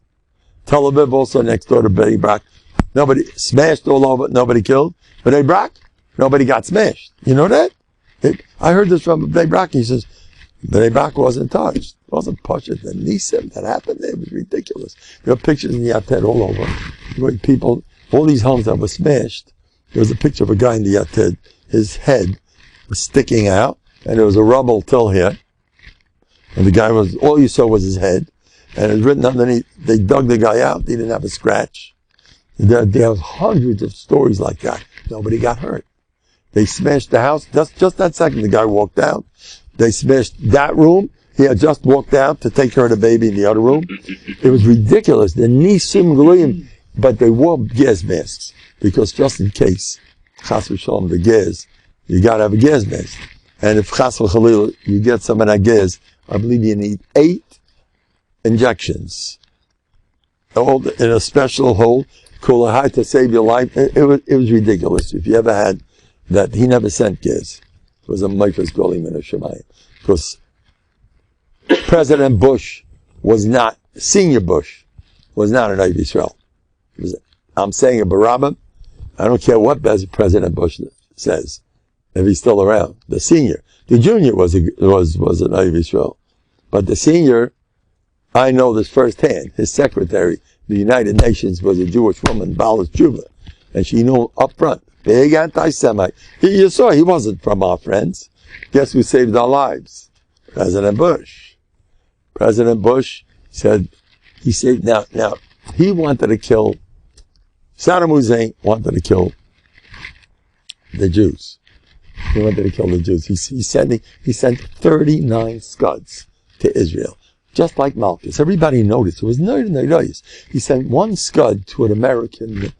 [SPEAKER 1] Tel Aviv also next door to Bnei Brak. Nobody smashed all over. Nobody killed. Bnei Brak, nobody got smashed. You know that? I heard this from Bnei Brak. He says Bnei Brak wasn't touched. It wasn't pushed. The Nisim that happened there was ridiculous. There are pictures in the Yated all over. Where people, all these homes that were smashed. There was a picture of a guy in the Yated. His head was sticking out, and there was a rubble till here. And the guy was, all you saw was his head. And it was written underneath, they dug the guy out, he didn't have a scratch. There was hundreds of stories like that. Nobody got hurt. They smashed the house, just that second the guy walked out. They smashed that room, he had just walked out to take care of the baby in the other room. It was ridiculous. The Nisim Gluim, but they wore gas masks, because just in case, Chas v'shalom, the gas, you gotta have a gas mask. And if Chas v'chalil, you get some of that gas, I believe you need 8 injections. All in a special hole, Kulahai to save your life. It was ridiculous. If you ever had that, he never sent gas. It was a Mifas Golim in a Shemayim. Because President Bush was not, Senior Bush was not an Oiv Yisrael. I'm saying a Barabba. I don't care what President Bush says, if he's still around. The senior. The junior was an Oiv Yisrael. But the senior, I know this firsthand. His secretary, the United Nations, was a Jewish woman, Balas Juba. And she knew up front, big anti-Semite. You saw he wasn't from our friends. Guess who saved our lives? President Bush. President Bush said, he saved, now, he wanted to kill, Saddam Hussein wanted to kill the Jews. He wanted to kill the Jews. He sent 39 scuds to Israel. Just like Malchus. Everybody noticed. It was noticed. He sent 1 scud to an American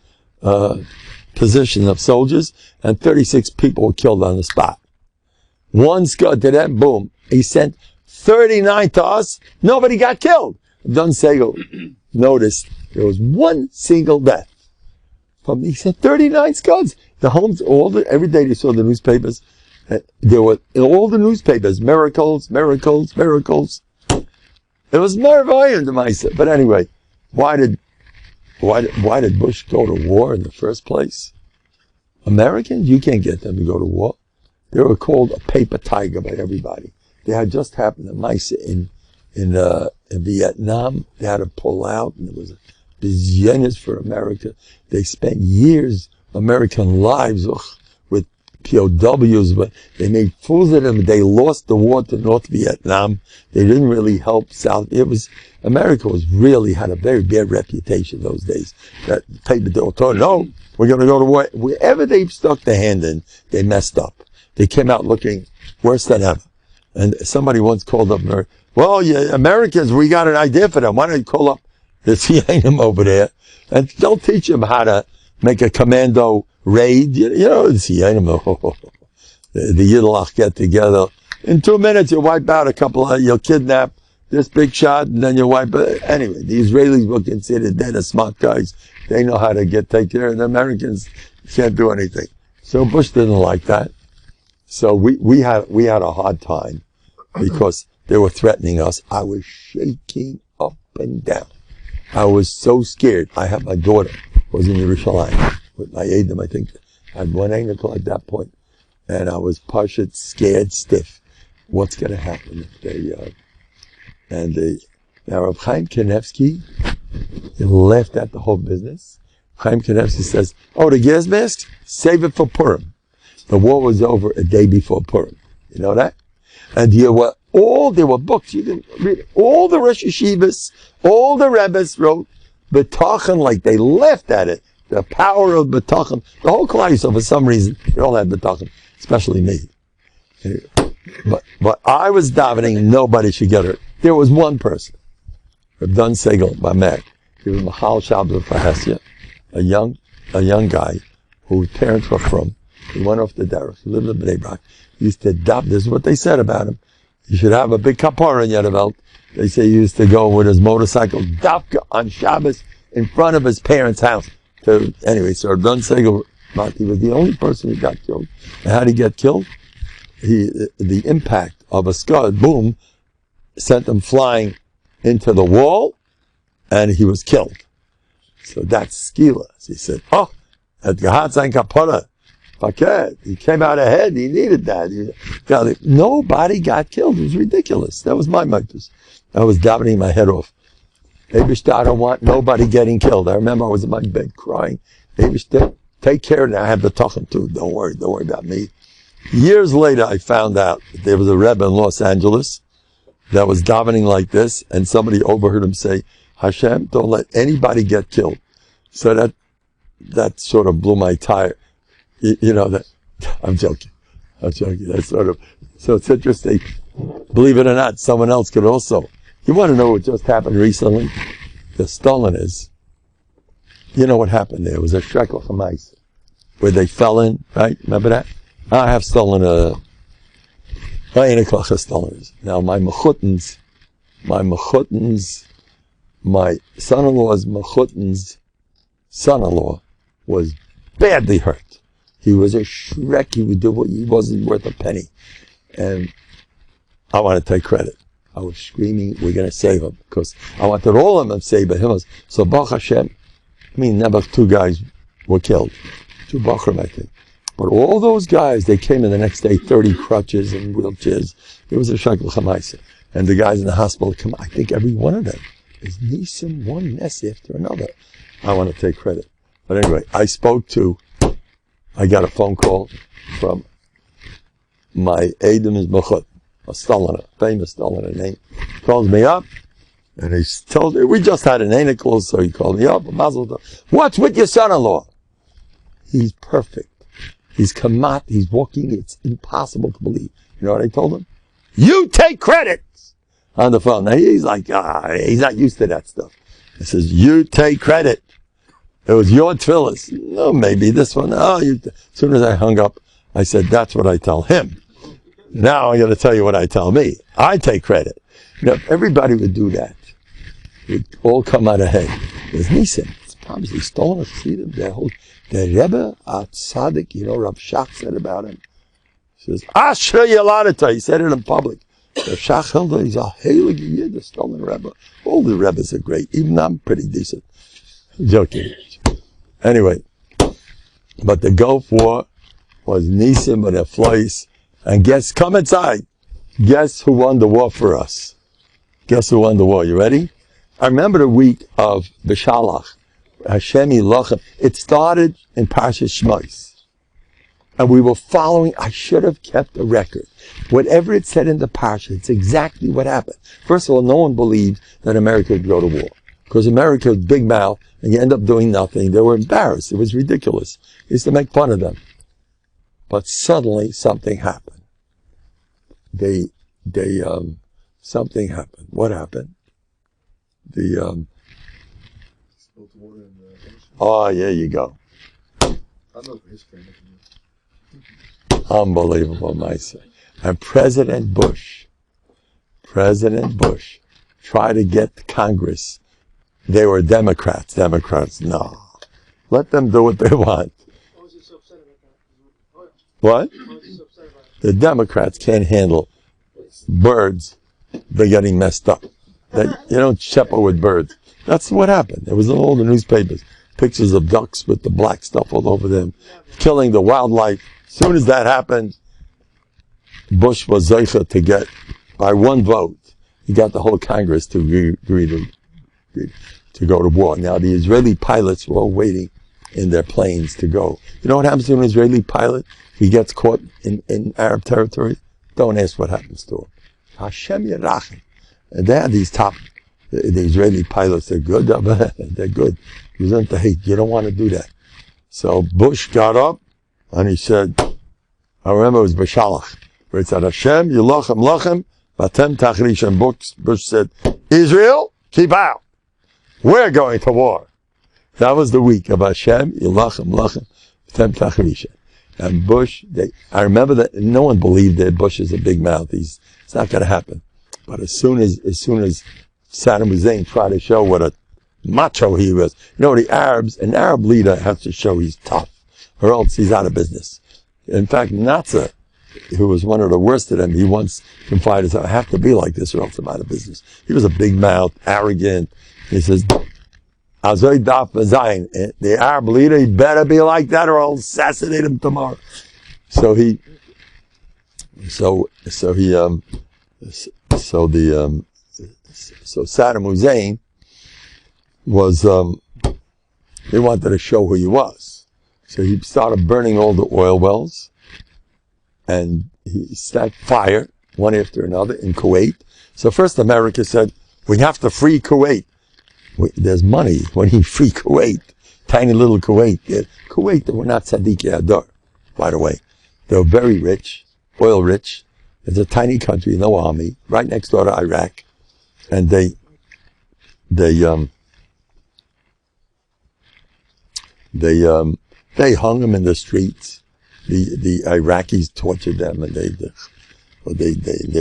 [SPEAKER 1] position of soldiers, and 36 people were killed on the spot. 1 scud to them, boom. He sent 39 to us. Nobody got killed. Don Segel noticed there was 1 single death. He sent 39 scuds. The homes, every day they saw the newspapers. There were, in all the newspapers, miracles. It was nerve-iron to myself. But anyway, why did Bush go to war in the first place? Americans, you can't get them to go to war. They were called a paper tiger by everybody. They had just happened to Misa in Vietnam. They had to pull out, and it was a business for America. They spent years, American lives, with POWs, but they made fools of them. They lost the war to North Vietnam. They didn't really help South. America really had a very bad reputation those days. That paper told, no, we're going to go to war. Wherever they've stuck their hand in, they messed up. They came out looking worse than ever. And somebody once called up, well, Americans, we got an idea for them. Why don't you call up the Tzionim over there, and they'll teach them how to make a commando raid. You know, the Tzionim, the Yidlach get together. In 2 minutes, you wipe out you'll kidnap this big shot, and then you wipe it. Anyway, the Israelis were considered they're the smart guys. They know how to take care of the Americans. Can't do anything. So Bush didn't like that. So we had a hard time because they were threatening us. I was shaking up and down. I was so scared. I had my daughter was in Yerushalayim with my Adam. I think I had 1 ankle at that point, and I was pushed, scared, stiff. What's going to happen if they? Now Rav Chaim Kanevsky, he laughed at the whole business. Chaim Kanevsky says, "Oh, the gas masks, save it for Purim." The war was over a day before Purim. You know that? And there were books, you can read it. All the Rosh Yeshivas, all the Rebbes wrote Bטחון, like they laughed at it. The power of Bטחון. The whole class, for some reason, they all had Bטחון, especially me. But I was davening, nobody should get hurt. There was one person, Reb Dun Segel Bamek. He was Mahal Shabbos for Hesya, a young guy whose parents were from. He went off the derech. He lived in Bnei Brak. He used to dab. This is what they said about him. You should have a big kapara in Yedevelt. They say he used to go with his motorcycle dafka on Shabbos in front of his parents' house. Anyway, so Reb Dun Segel, he was the only person who got killed. And how did he get killed? The impact of a scud, boom, sent him flying into the wall, and he was killed. So that's skila. So he said, at Gahatzain Kapara, he came out ahead, he needed that. Nobody got killed. It was ridiculous. That was my motive. I was davening my head off. I don't want nobody getting killed. I remember I was in my bed crying. Take care now. I have Bטחון too. Don't worry about me. Years later, I found out that there was a Rebbe in Los Angeles that was davening like this, and somebody overheard him say, Hashem, don't let anybody get killed. So that sort of blew my tire. That I'm joking. That's sort of, so it's interesting. Believe it or not, someone else could also. You want to know what just happened recently? The Staliners. You know what happened there? It was a shekel chamais where they fell in, right? Remember that? I have stolen my Now my mechutins, my son-in-law's mechutins son-in-law was badly hurt. He was a shrek. He wasn't worth a penny. And I want to take credit. I was screaming, we're going to save him. Because I wanted all of them to save him. So Baruch Hashem, never 2 guys were killed. 2 Bachrim, I think. But all those guys, they came in the next day, 30 crutches and wheelchairs. It was a shekel chamaisa. And the guys in the hospital come, I think every one of them is nisim, one mess after another. I want to take credit. But anyway, I got a phone call from my Adam is Mechut, a Staliner, famous Staliner name. He calls me up, and he told me, we just had an anicle, so he called me up, what's with your son-in-law? He's perfect. He's kamat, he's walking, it's impossible to believe. You know what I told him? You take credit! On the phone. Now he's like, he's not used to that stuff. He says, you take credit. It was your tefillas. No, maybe this one. As soon as I hung up, I said, that's what I tell him. Now I'm going to tell you what I tell me. I take credit. If everybody would do that, we'd all come out ahead. There's Nisim. It's probably stolen a seat of their whole. The Rebbe at Tzaddik, Rav Shach said about him. He says, Asher Yeladata. He said it in public. Rav Shach held he's a heilig yid, the stolen Rebbe. All the Rebbes are great. Even I'm pretty decent. Joking. Anyway, but the Gulf War was Nisim and a flies. And come inside. Guess who won the war for us? Guess who won the war? You ready? I remember the week of Bishalach. Hashem Yilochem. It started in Parshas Shmos. And we were following. I should have kept a record. Whatever it said in the Parsha, it's exactly what happened. First of all, no one believed that America would go to war. Because America was big mouth, and you end up doing nothing. They were embarrassed. It was ridiculous. He used to make fun of them. But suddenly, something happened. Something happened. What happened? There you go. Unbelievable, myself. And President Bush tried to get Congress. They were Democrats. Democrats, no. Let them do what they want.
[SPEAKER 2] Why was he so upset about that?
[SPEAKER 1] What?
[SPEAKER 2] Why was he so upset about it?
[SPEAKER 1] The Democrats can't handle birds. They're getting messed up. You don't shepherd with birds. That's what happened. It was in all the newspapers. Pictures of ducks with the black stuff all over them. Killing the wildlife. As soon as that happened, Bush was zeicha to get, by one vote, he got the whole Congress to agree to go to war. Now, the Israeli pilots were all waiting in their planes to go. You know what happens to an Israeli pilot? If he gets caught in Arab territory, don't ask what happens to him. Hashem Yerachim. And they have these the Israeli pilots, they're good. They're good. You don't want to do that. So Bush got up and he said, I remember it was Bishalach, where it said, Hashem, Yilochem Lochem, Batem Tachrishan, Bush said, Israel, keep out. We're going to war. That was the week of Hashem, Yilachem, Lachem, Batem Tachrishan. And Bush, I remember that no one believed that Bush is a big mouth. It's not going to happen. But as soon as Saddam Hussein tried to show what a macho he was, an Arab leader has to show he's tough, or else he's out of business. In fact, Nasser, who was one of the worst of them, he once confided, I have to be like this or else I'm out of business. He was a big mouth, arrogant. He says, Azoy Daf Zayin, the Arab leader, he better be like that or I'll assassinate him tomorrow. So Saddam Hussein was, he wanted to show who he was. So he started burning all the oil wells, and he set fire one after another in Kuwait. So first America said, we have to free Kuwait. There's money when you free Kuwait. Tiny little Kuwait. Kuwait, they were not Tzadiki Adar, by the way. They were very rich, oil rich. It's a tiny country, no army, right next door to Iraq. And they hung them in the streets. The Iraqis tortured them, and they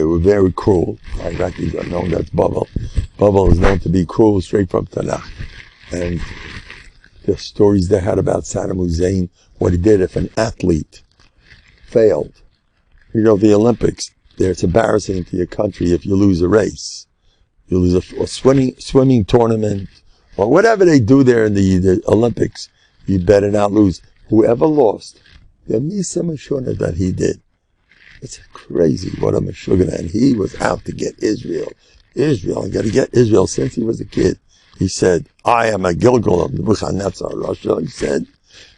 [SPEAKER 1] were very cruel. Iraqis are known as Babel. Babel is known to be cruel, straight from Tanakh. And the stories they had about Saddam Hussein, what he did if an athlete failed. The Olympics, it's embarrassing to your country if you lose a race. You lose a swimming tournament, or whatever they do there in the Olympics, you better not lose. Whoever lost, the Misa Meshuna that he did. It's crazy what a Meshugana. And he was out to get Israel. I got to get Israel since he was a kid. He said, I am a Gilgal of Nebuchadnezzar, Russia, he said.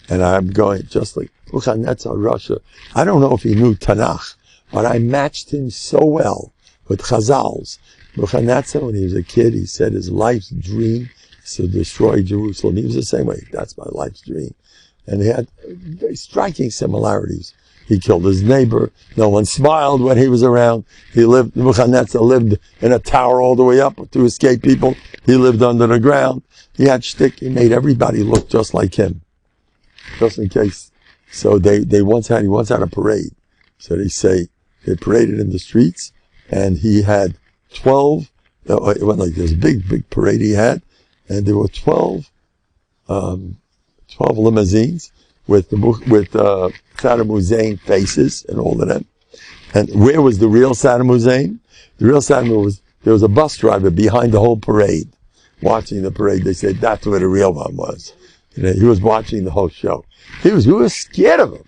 [SPEAKER 1] And I'm going just like Nebuchadnezzar, Russia. I don't know if he knew Tanakh, but I matched him so well with Chazals. Nebuchadnezzar, when he was a kid, he said his life's dream is to destroy Jerusalem. He was the same way. That's my life's dream. And he had very striking similarities. He killed his neighbor. No one smiled when he was around. Nebuchadnezzar lived in a tower all the way up to escape people. He lived under the ground. He had shtick. He made everybody look just like him. Just in case. So he once had a parade. So they paraded in the streets, and he had 12, it went like this big parade he had, and there were 12 limousines with Saddam Hussein faces and all of them. And where was the real Saddam Hussein? The real Saddam Hussein there was a bus driver behind the whole parade, watching the parade. They said that's where the real one was. He was watching the whole show. We were scared of him.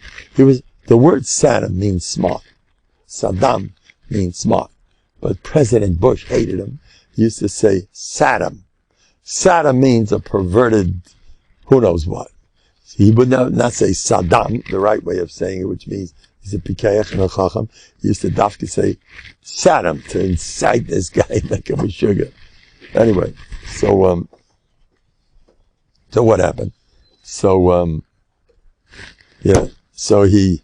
[SPEAKER 1] The word Saddam means smart. Saddam means smart. But President Bush hated him. He used to say Saddam. Saddam means a perverted, who knows what. He would not say Saddam, the right way of saying it, which means he's a Pikeach and a Chacham. He used to dafki say Saddam to incite this guy, make him a sugar. Anyway, so what happened? So he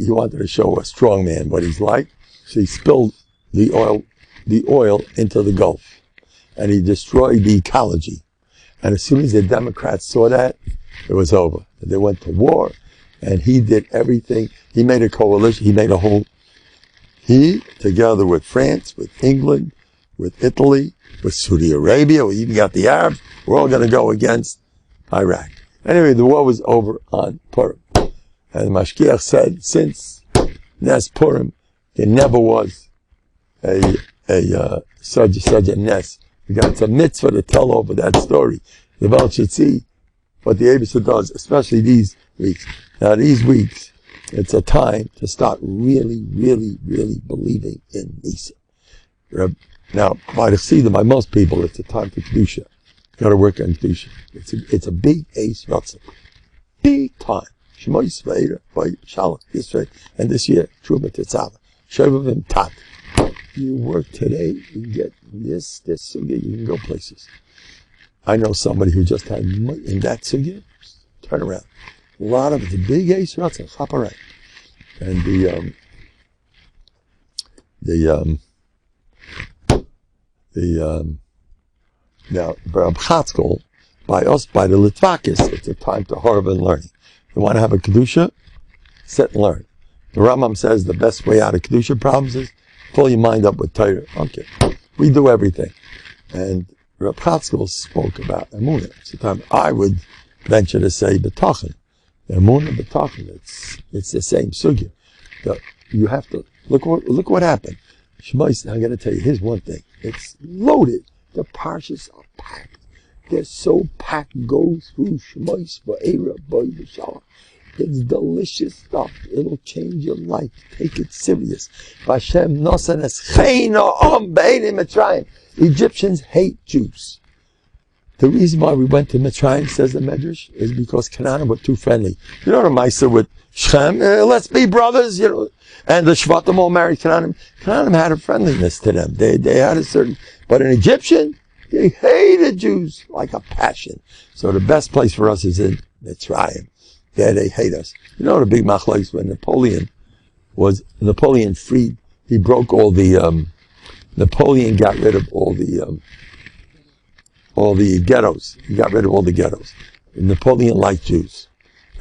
[SPEAKER 1] wanted to show a strong man what he's like. So he spilled the oil into the Gulf, and he destroyed the ecology. And as soon as the Democrats saw that, it was over. They went to war, and he did everything. He made a coalition. He, together with France, with England, with Italy, with Saudi Arabia, we even got the Arabs, we're all going to go against Iraq. Anyway, the war was over on Purim. And the Mashkiach said, since Nes Purim, there never was such a Nes. It's a mitzvah to tell over that story. The world should see what the Abishah does, especially these weeks. Now, these weeks, it's a time to start really, really, really believing in Nisa. Now, by the Chasidim, by most people, it's a time for Kedusha. You got to work on Kedusha. It's a big ace ratzah. Big time. Shema Yisrael, by Shalom, Yisrael, and this year, Truma Tetzava. Shovavim Tat. You work today, you can get this sugya, you can go places. I know somebody who just had in that sugya, turn around. A lot of it's a big ace ratzah, chaparek. And now, Rab Chatzkel, by the Litvakis, it's a time to horror and learning. You want to have a Kedusha? Sit and learn. The Rambam says the best way out of Kedusha problems is pull your mind up with Torah. Okay. We do everything. And Rab Chatzkel spoke about Emuna. It's a time I would venture to say Bטחון. Emuna, Bטחון, it's the same sugya. You have to, look what happened. Shemais, I'm going to tell you, here's one thing. It's loaded. The parshas are packed. They're so packed, go through Shemais, Ba'era, Ba'era. It's delicious stuff. It'll change your life. Take it serious. Egyptians hate Jews. The reason why we went to Mitzrayim, says the Medrash, is because Canaan were too friendly. You know the Maisa with Shem, let's be brothers, you know. And the Shvatim all married Canaan. Canaan had a friendliness to them. They had a certain, but an Egyptian, they hated Jews like a passion. So the best place for us is in Mitzrayim. There they hate us. You know the big machlokes when Napoleon freed, he broke all the, Napoleon got rid of all the ghettos. He got rid of all the ghettos. Napoleon liked Jews.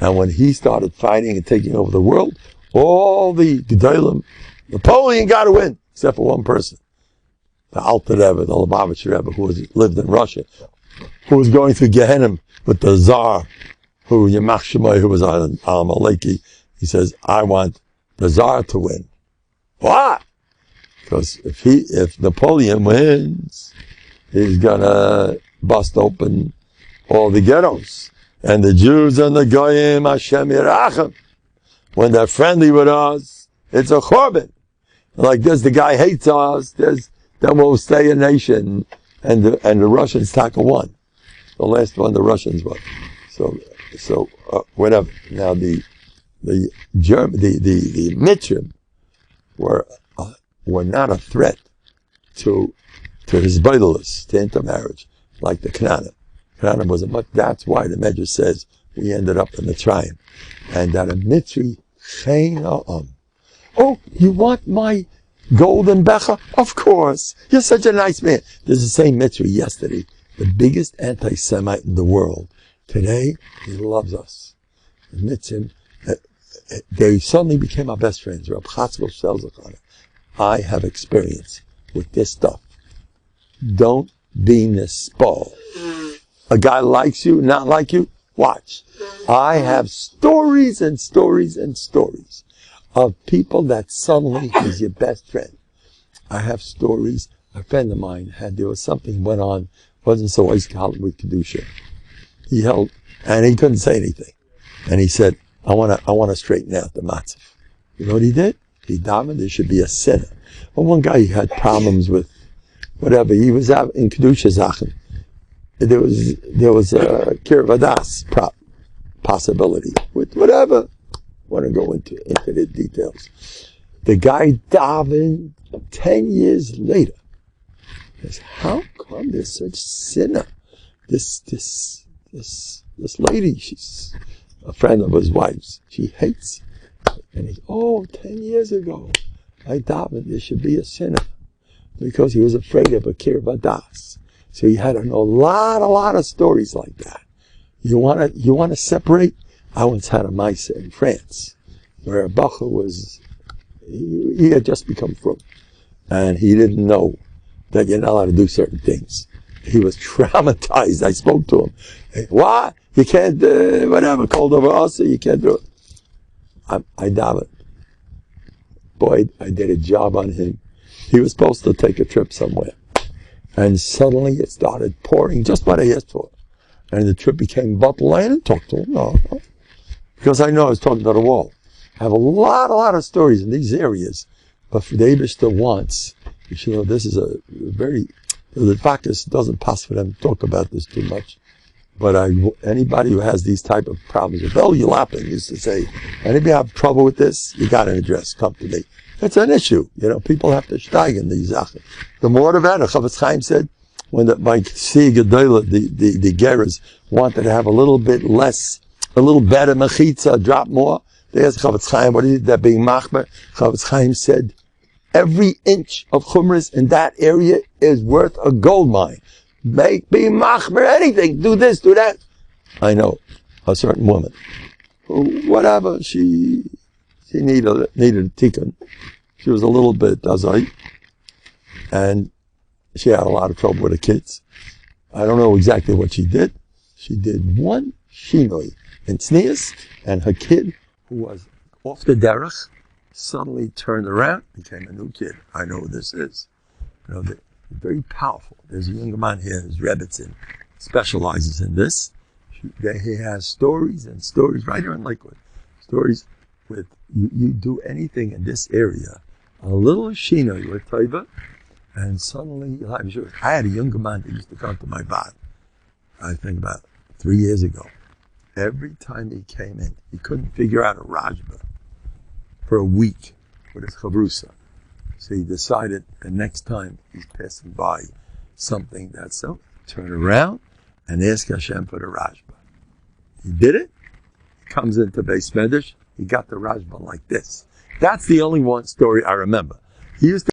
[SPEAKER 1] And when he started fighting and taking over the world, all the Gedolim, Napoleon got to win, except for one person. The Alter Rebbe, the Lubavitcher Rebbe, who lived in Russia, who was going through Gehenna with the Tsar, who Yamach Shemai, who was on Al-Maliki. He says, I want the Tsar to win. Why? Because if Napoleon wins, he's gonna bust open all the ghettos. And the Jews and the Goyim, Hashem Yirachem, when they're friendly with us, it's a chorban. Like this, the guy hates us, then we'll stay a nation. And the Russians tackle one. The last one, the Russians won. So whatever. Now the Mitrim were not a threat to his vitalists, to intermarriage, like the Canaan. Canaan was that's why the Medrash says we ended up in Mitzrayim. And that a Mitri Chein Ha'am. Oh, you want my golden becher? Of course. You're such a nice man. There's the same Mitri yesterday, the biggest anti-Semite in the world. Today, he loves us. The Mitzrim, they suddenly became our best friends. Rab Chatzkel tells us on it. I have experience with this stuff. Don't be nispal. A guy likes you, not like you, watch. I have stories and stories and stories of people that suddenly he's your best friend. I have stories. A friend of mine there was something went on, wasn't so ice cold with Kedusha. He held, and he couldn't say anything. And he said, I want to straighten out the matzah. You know what he did? He davened, there should be a sinner. Well, one guy, he had problems with whatever. He was out in Kedusha Zachen. There was a kirvadas possibility with whatever. I want to go into the details. The guy davened 10 years later. He says, how come there's such sinner? This lady, she's a friend of his wife's. She hates. And 10 years ago, I davened there should be a sinner. Because he was afraid of a kirvadas. So he had a lot of stories like that. You want to separate? I once had a mice in France, where a bacher he had just become frum, and he didn't know that you're not allowed to do certain things. He was traumatized. I spoke to him. Hey, what? You can't do whatever, cold over us, you can't do it. I davened. Boy, I did a job on him. He was supposed to take a trip somewhere. And suddenly it started pouring just what I asked for. And the trip became bottle. I didn't talk to him, no. Because I know I was talking to the wall. I have a lot of stories in these areas. But for the Eibishter wants, you know, this is the Dvakas doesn't pass for them to talk about this too much. But anybody who has these type of problems, Yulapin used to say, anybody have trouble with this, you got an address, come to me. It's an issue. You know, people have to steig in these Sachen. The more the better. Chavetz Chaim said, when the Geras wanted to have a little bit less, a little better mechitza, drop more, they asked Chavetz Chaim, what is that being machmer? Chavetz Chaim said, Every inch of chumras in that area is worth a gold mine. Make me machmer anything. Do this, do that. I know a certain woman who, whatever, she needed a tikkun. She was a little bit dazai, and she had a lot of trouble with her kids. I don't know exactly what she did. She did one shinoi in tznius, and her kid, who was off the derech, suddenly turned around, became a new kid. I know who this is. You know, they're very powerful. There's a young man here who's Rebbitzin, specializes in this. He has stories and stories right here in Lakewood. Stories with, you do anything in this area, a little shinoi with taiva, and suddenly, I'm sure, I had a younger man that used to come to my bar, I think about 3 years ago. Every time he came in, he couldn't figure out a rajba for a week with his chavrusa. So he decided the next time he's passing by something that's so, turn around and ask Hashem for the rajba. He did it. He comes into Beis Medrash. He got the rajba like this. That's the only one story I remember. He used to